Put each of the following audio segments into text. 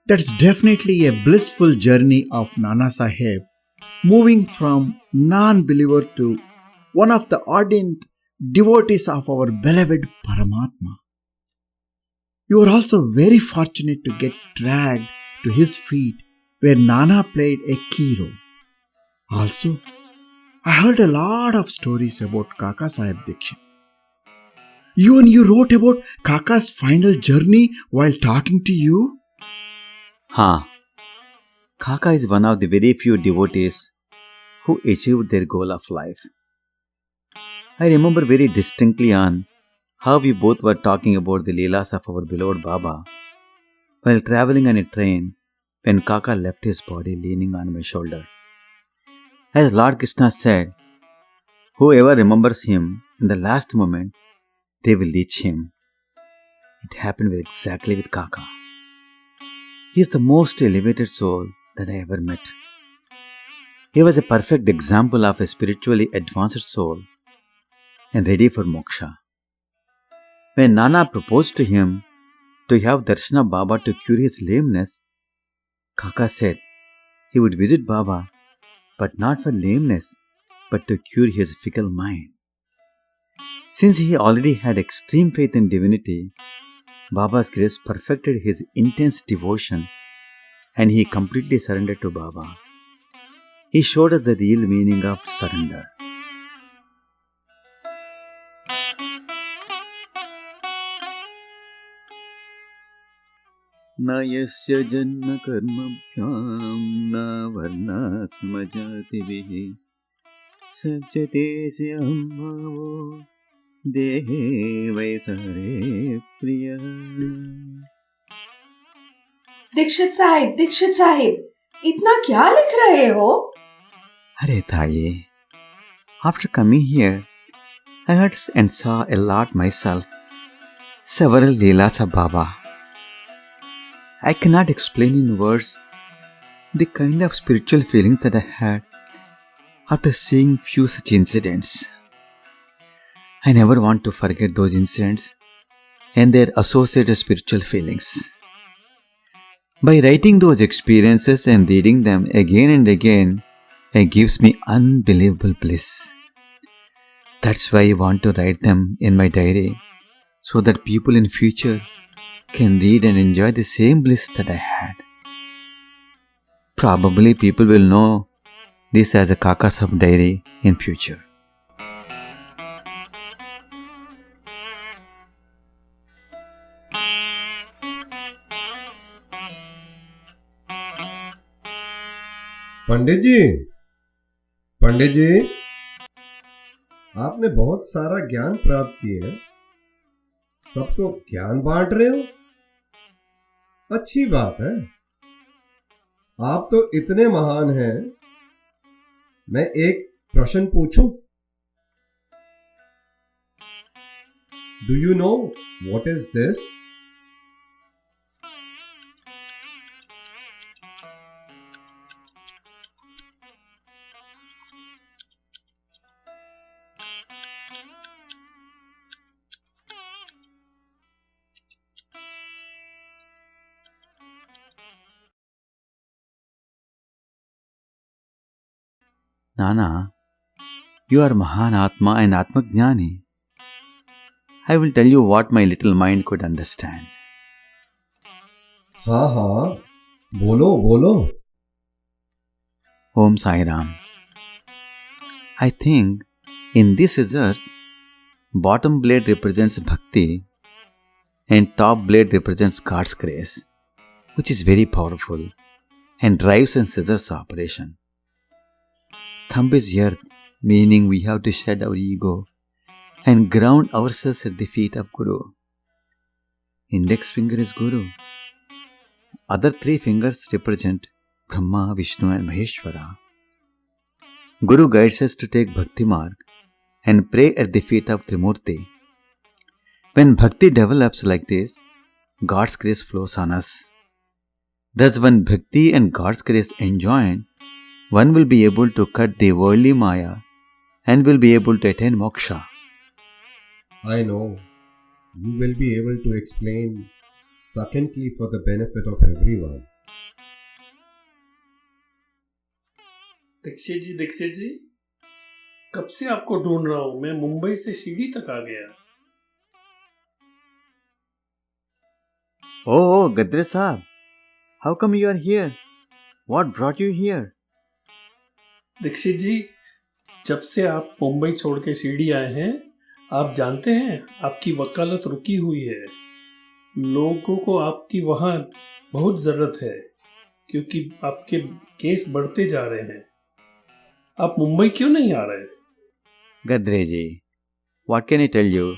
That's definitely a blissful journey of Nana Sahib, moving from non believer to one of the ardent devotees of our beloved Paramatma. You are also very fortunate to get dragged to his feet where Nana played a key role. Also, I heard a lot of stories about Kaka Sahib Dikshit. You wrote about Kaka's final journey while talking to you? Ha! Kaka is one of the very few devotees who achieved their goal of life. I remember very distinctly on how we both were talking about the Leelas of our beloved Baba while traveling on a train when Kaka left his body leaning on my shoulder. As Lord Krishna said, whoever remembers him in the last moment, they will reach him. It happened exactly with Kaka. He is the most elevated soul that I ever met. He was a perfect example of a spiritually advanced soul and ready for moksha. When Nana proposed to him to have Darshana Baba to cure his lameness, Kaka said he would visit Baba, but not for lameness, but to cure his fickle mind. Since he already had extreme faith in divinity, Baba's grace perfected his intense devotion and he completely surrendered to Baba. He showed us the real meaning of surrender. न यस्य जन्म कर्मभ्यां न वर्णाश्रमजातिभिः सज्जते स्याम्भावो देहे वैसरे प्रियः. दीक्षित साहिब, इतना क्या लिख रहे हो? अरे ताये, after coming here, I heard and saw a lot myself, several Leelas of Baba. I cannot explain in words the kind of spiritual feelings that I had after seeing few such incidents. I never want to forget those incidents and their associated spiritual feelings. By writing those experiences and reading them again and again, it gives me unbelievable bliss. That's why I want to write them in my diary so that people in future can read and enjoy the same bliss that I had. Probably people will know this as a Kaka Sahib diary in future. पंडित जी, पंडित जी, आपने बहुत सारा ज्ञान प्राप्त किया है, सबको ज्ञान बांट रहे हो, अच्छी बात है। आप तो इतने महान हैं, मैं एक प्रश्न पूछूं? Do you know what is this? Nana, you are Mahan Atma and Atmajnani. I will tell you what my little mind could understand. हाँ हाँ, बोलो बोलो। Om Sai Ram. I think in these scissors, bottom blade represents Bhakti and top blade represents God's grace, which is very powerful and drives and scissors operation. Thumb is earth, meaning we have to shed our ego and ground ourselves at the feet of Guru. Index finger is Guru. Other three fingers represent Brahma, Vishnu and Maheshwara. Guru guides us to take Bhakti mark and pray at the feet of Trimurti. When Bhakti develops like this, God's grace flows on us. Thus when Bhakti and God's grace enjoin, one will be able to cut the worldly Maya and will be able to attain moksha. I know. You will be able to explain succinctly for the benefit of everyone. Dixit जी, कब से आपको ढूंढ रहा हूं। मैं मुंबई से शिरडी तक आ गया। Oh, Gadre Saab, how come you are here? What brought you here? Dixit जी, जब से आप मुंबई छोड़ के शिरडी आए हैं, आप जानते हैं आपकी वकालत रुकी हुई है। लोगों को आपकी वहां बहुत जरूरत है क्योंकि आपके केस बढ़ते जा रहे हैं। आप मुंबई क्यों नहीं आ रहे? Gadreji, what can I tell you?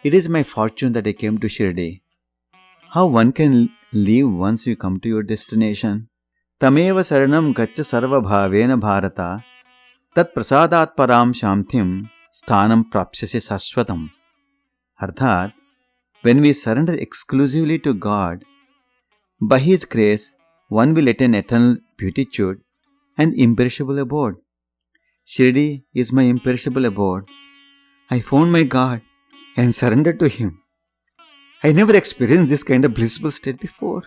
It is my fortune that I came to Shirdi. How one can leave once you come to your destination? Tameva saranam gaccha sarva bhavena bharata tat prasadat param shantim sthanam prapsyase sashvatam. Arthat, when we surrender exclusively to God, by His grace, one will attain eternal beatitude and imperishable abode. Shirdi is my imperishable abode. I found my God and surrendered to Him. I never experienced this kind of blissful state before.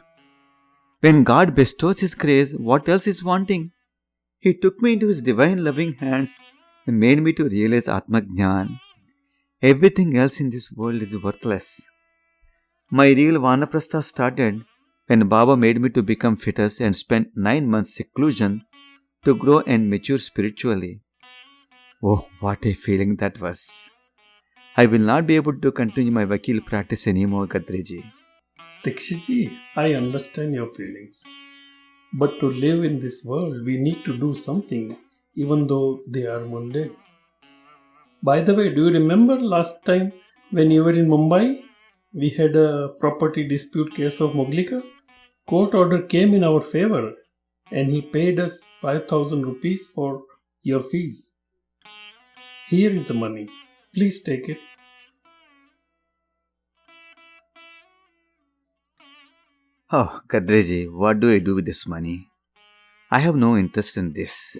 When God bestows His grace, what else is wanting? He took me into His divine loving hands and made me to realize Atma Jnan. Everything else in this world is worthless. My real Vanaprastha started when Baba made me to become fetus and spent 9 months seclusion to grow and mature spiritually. Oh, what a feeling that was. I will not be able to continue my vakil practice anymore, Gadreji. Dixit ji, I understand your feelings. But to live in this world, we need to do something, even though they are mundane. By the way, do you remember last time when you were in Mumbai? We had a property dispute case of Moglika. Court order came in our favor and he paid us 5,000 rupees for your fees. Here is the money. Please take it. Oh, Gadreji, what do I do with this money? I have no interest in this.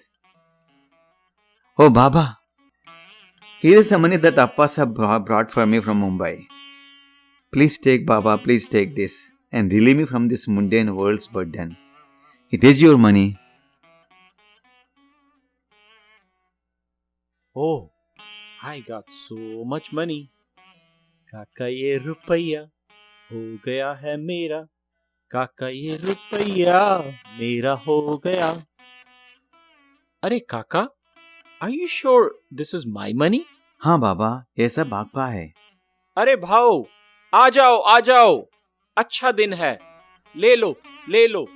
Oh, Baba, here is the money that Appas have brought for me from Mumbai. Please take, Baba, please take this and relieve me from this mundane world's burden. It is your money. Oh, I got so much money. काका ये रुपया हो गया है मेरा, काका ये रुपया मेरा हो गया. अरे काका, are you sure this is my money? हाँ बाबा, ये सब आपका है. अरे भाऊ, आ जाओ, अच्छा दिन है, ले लो.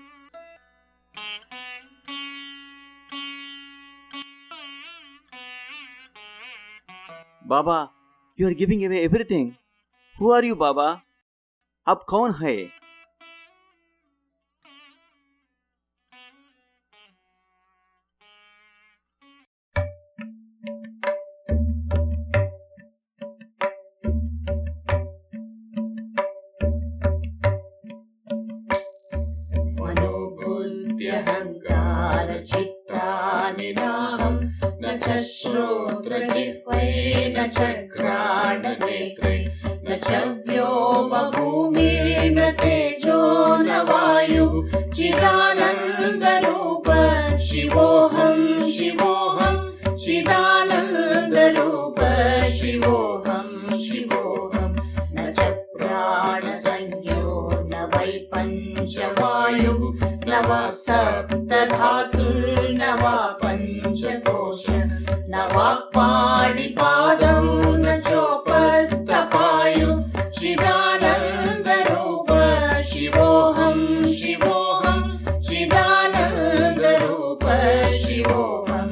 Baba, you are giving away everything. Who are you, Baba? आप कौन है? मनोबुद्ध्यहङ्कार चित्तानिनाहं न च श्रोत्रजिह्वे न च घ्राणनेत्रे न च व्योमभूमि न तेजो न वायुः चिदानन्दरूप शिवोऽहं चिदानन्दरूप शिवोऽहं न च प्राणसंज्ञो न वै पञ्चवायुः न वा सप्तधातुर्न वा पञ्चकोश न वा पाणिपादं न चोपस्थपायुः चिदानन्दरूप शिवोऽहं चिदानन्दरूप शिवोऽहं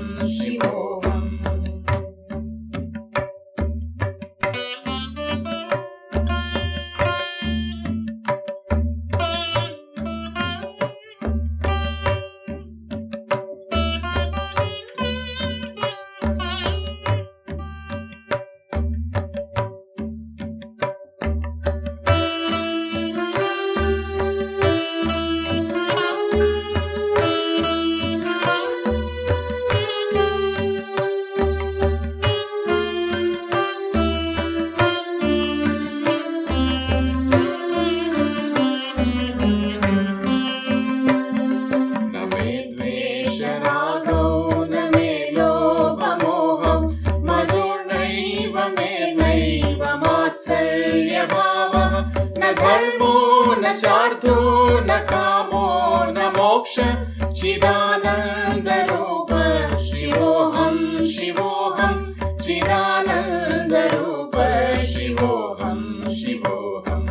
धर्मो न चार्थो न कामो न मोक्ष चिदानंद रूप शिवोऽहं शिवोऽहं चिदानंद रूप शिवोऽहं शिवोऽहम्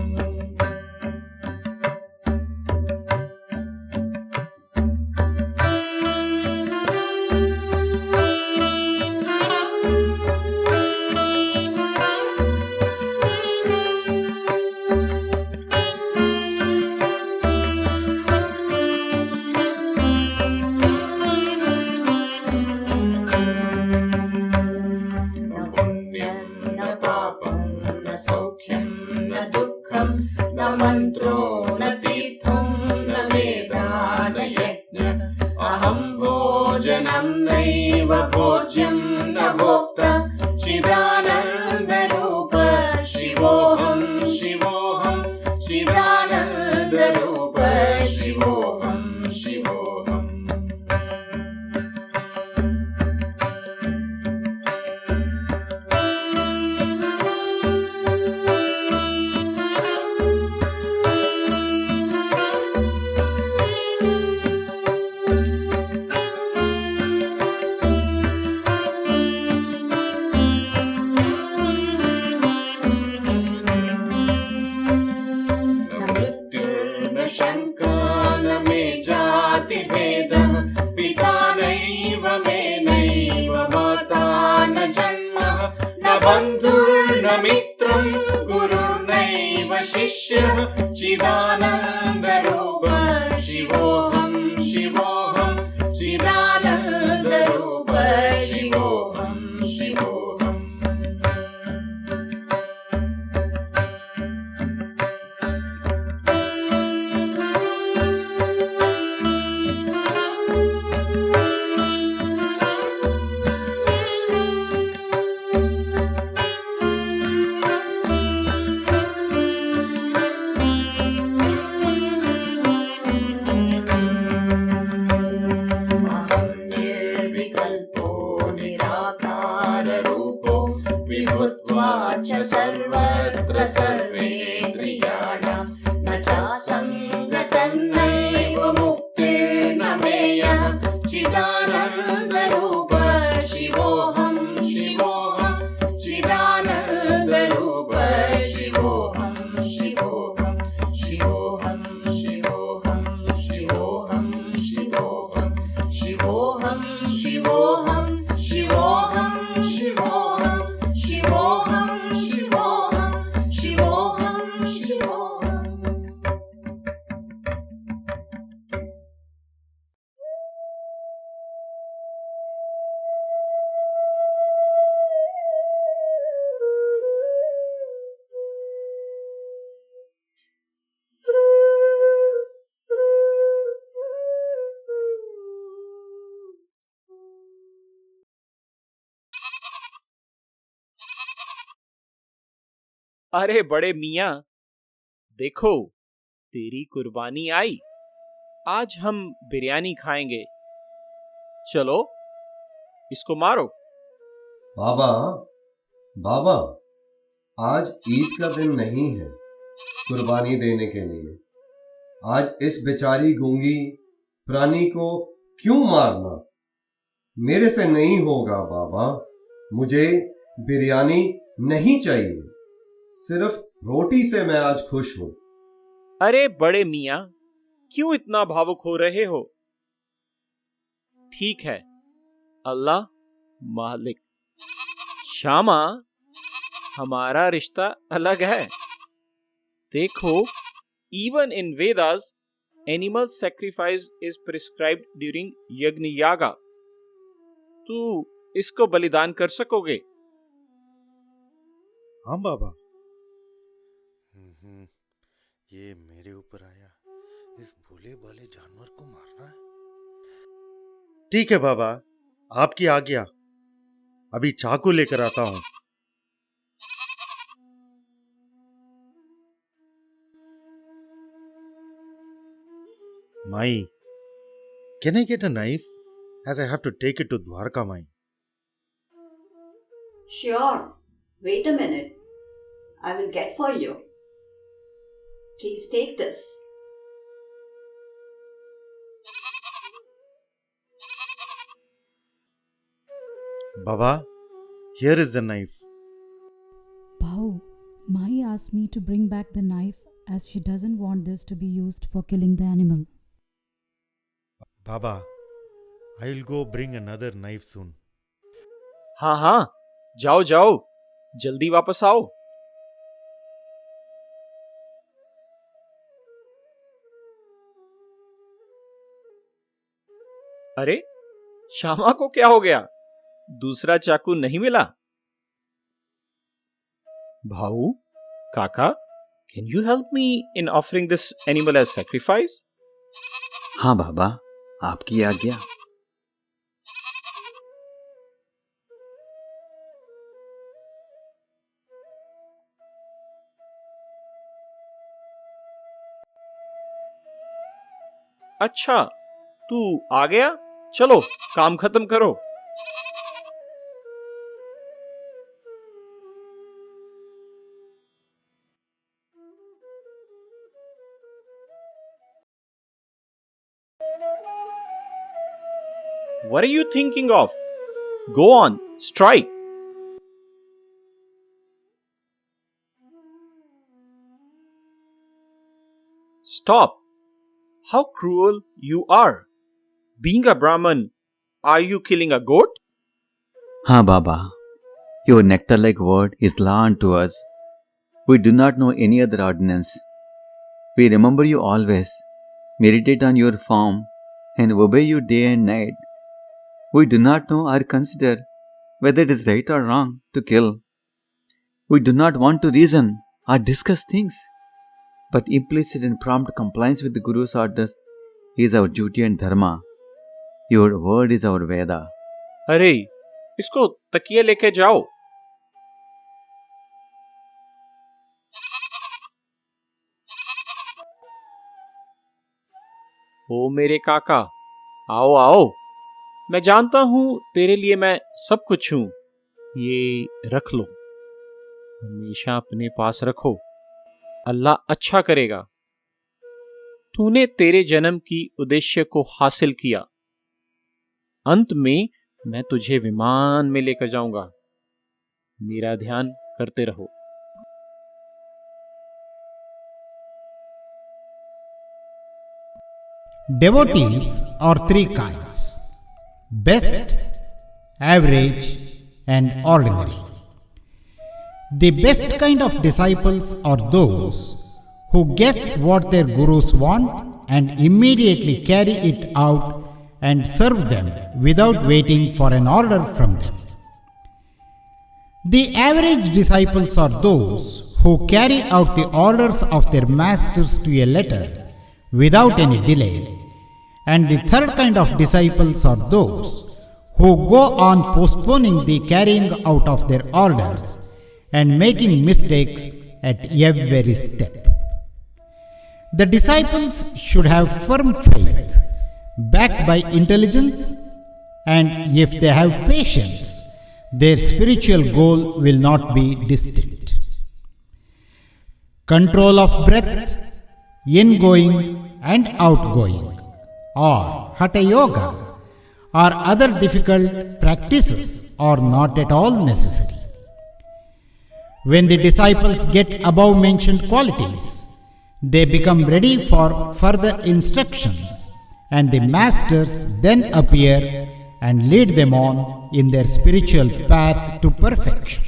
न पुण्यं न पापं न सौख्यं न दुःखं न मन्त्रो न तीर्थं न वेदा न यज्ञ अहं भोजनं नैव भोज्यं न भोक्ता चिदानन्दरूप शिवोऽहं शिवोऽहं चिदानन्दरूप शिवोऽहं शिवोऽहम् न मृत्युर्न शङ्का न मे जातिभेदः पिता नैव मे नैव माता न जन्मः न बन्धुर्न मित्रं गुरुर्नैव शिष्यः चिदानन्दरूप शिवोऽहं शिवोऽहं चिदानन्दरूप शिवोऽहं शिवोऽहम् अहं निर्विकल्पो निराकाररूपो विभुत्वा च सर्वत्र सर्वेन्द्रियाणां न चासङ्गतन्नैव मुक्तिर्न मेयः चिदानन्दरूप शिवोऽहं शिवोऽहं चिदानन्दरूप शिवोऽहं शिवोऽहं शिवोऽहं शिवोऽहं शिवोऽहं शिवोऽहं शिवोऽहं शिवोऽहं शिवोऽहं शिवोऽहं शिवोऽहं शिवोऽहं शिवोऽहं शिवोऽहम् अरे बड़े मियाँ, देखो तेरी कुर्बानी आई। आज हम बिरयानी खाएंगे। चलो इसको मारो। बाबा बाबा, आज ईद का दिन नहीं है कुर्बानी देने के लिए। आज इस बेचारी गूंगी प्राणी को क्यों मारना? मेरे से नहीं होगा बाबा। मुझे बिरयानी नहीं चाहिए, सिर्फ रोटी से मैं आज खुश हूं। अरे बड़े मियाँ, क्यों इतना भावुक हो रहे हो? ठीक है, अल्लाह मालिक। श्यामा, हमारा रिश्ता अलग है। देखो, even in Vedas, animal sacrifice is prescribed during यज्ञ यागा। तू इसको बलिदान कर सकोगे? हाँ बाबा। ये मेरे ऊपर आया, इस भोले भाले जानवर को मारना है। ठीक है बाबा, आपकी आज्ञा। अभी चाकू लेकर आता हूं। Mai, can I get a knife? As I have to take it to Dwarka Mai. Sure. Wait a minute. I will get for you. Please take this. Baba, here is the knife. Bhau, Mahi asked me to bring back the knife as she doesn't want this to be used for killing the animal. Baba, I will go bring another knife soon. हाँ हाँ, जाओ जाओ, जल्दी वापस आओ. अरे, श्यामा को क्या हो गया? दूसरा चाकू नहीं मिला? भाऊ, काका, can you help me in offering this animal as sacrifice? हाँ बाबा, आपकी आज्ञा. अच्छा, तू आ गया? चलो, काम खत्म करो. What are you thinking of? Go on, strike. Stop. How cruel you are. Being a Brahman, are you killing a goat? हाँ बाबा, your nectar-like word is law unto us. We do not know any other ordinance. We remember you always, meditate on your form, and obey you day and night. We do not know or consider whether it is right or wrong to kill. We do not want to reason or discuss things, but implicit and prompt compliance with the Guru's orders is our duty and dharma. Your word is our Veda. अरे, इसको तकिए लेके जाओ. ओ मेरे काका, आओ आओ. मैं जानता हूं तेरे लिए मैं सब कुछ हूं. ये रख लो, हमेशा अपने पास रखो. अल्लाह अच्छा करेगा. तूने तेरे जन्म की उद्देश्य को हासिल किया. अंत में मैं तुझे विमान में लेकर जाऊंगा. मेरा ध्यान करते रहो. Devotees are three kinds: best, average, and ordinary. The best kind of disciples are those who guess what their gurus want and immediately carry it out and serve them without waiting for an order from them. The average disciples are those who carry out the orders of their masters to a letter without any delay. And the third kind of disciples are those who go on postponing the carrying out of their orders and making mistakes at every step. The disciples should have firm faith, backed by intelligence, and if they have patience, their spiritual goal will not be distant. Control of breath, ingoing and outgoing, or Hatha Yoga, or other difficult practices are not at all necessary. When the disciples get above mentioned qualities, they become ready for further instructions, and the masters then appear and lead them on in their spiritual path to perfection.